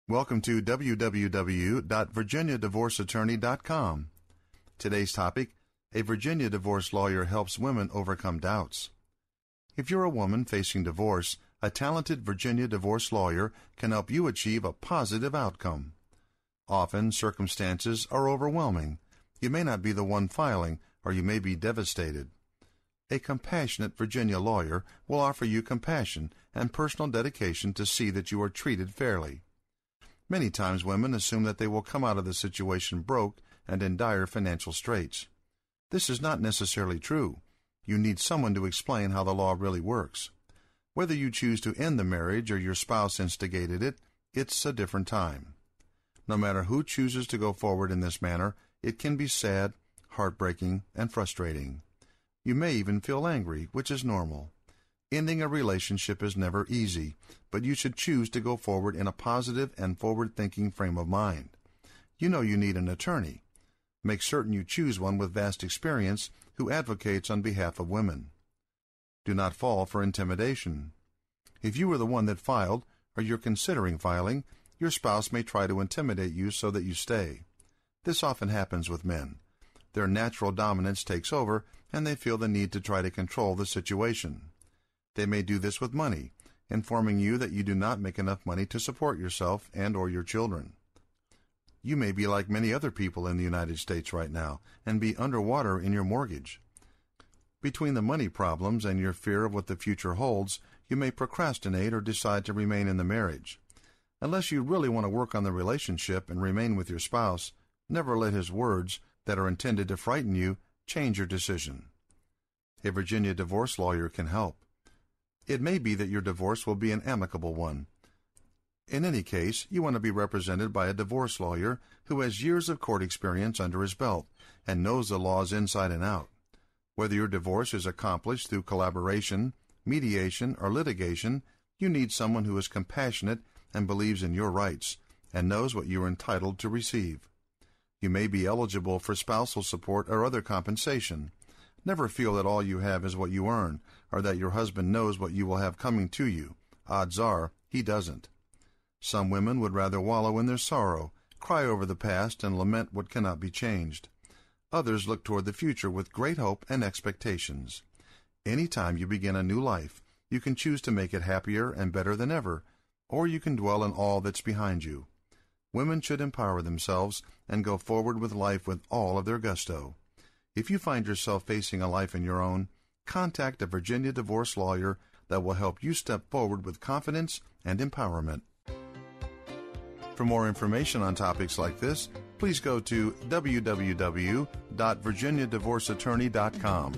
Welcome to www.virginiadivorceattorney.com. Today's topic, a Virginia divorce lawyer helps women overcome doubts. If you're a woman facing divorce, a talented Virginia divorce lawyer can help you achieve a positive outcome. Often, circumstances are overwhelming. You may not be the one filing, or you may be devastated. A compassionate Virginia lawyer will offer you compassion and personal dedication to see that you are treated fairly. Many times women assume that they will come out of the situation broke and in dire financial straits. This is not necessarily true. You need someone to explain how the law really works. Whether you choose to end the marriage or your spouse instigated it, it's a different time. No matter who chooses to go forward in this manner, it can be sad, heartbreaking, and frustrating. You may even feel angry, which is normal. Ending a relationship is never easy, but you should choose to go forward in a positive and forward-thinking frame of mind. You know you need an attorney. Make certain you choose one with vast experience who advocates on behalf of women. Do not fall for intimidation. If you were the one that filed, or you're considering filing, your spouse may try to intimidate you so that you stay. This often happens with men. Their natural dominance takes over, and they feel the need to try to control the situation. They may do this with money, informing you that you do not make enough money to support yourself and or your children. You may be like many other people in the United States right now and be underwater in your mortgage. Between the money problems and your fear of what the future holds, you may procrastinate or decide to remain in the marriage. Unless you really want to work on the relationship and remain with your spouse, never let his words that are intended to frighten you change your decision. A Virginia divorce lawyer can help. It may be that your divorce will be an amicable one. In any case, you want to be represented by a divorce lawyer who has years of court experience under his belt and knows the laws inside and out. Whether your divorce is accomplished through collaboration, mediation, or litigation, you need someone who is compassionate and believes in your rights and knows what you are entitled to receive. You may be eligible for spousal support or other compensation. Never feel that all you have is what you earn, or that your husband knows what you will have coming to you. Odds are, he doesn't. Some women would rather wallow in their sorrow, cry over the past, and lament what cannot be changed. Others look toward the future with great hope and expectations. Any time you begin a new life, you can choose to make it happier and better than ever, or you can dwell on all that's behind you. Women should empower themselves and go forward with life with all of their gusto. If you find yourself facing a life in your own, contact a Virginia divorce lawyer that will help you step forward with confidence and empowerment. For more information on topics like this, please go to www.virginiadivorceattorney.com.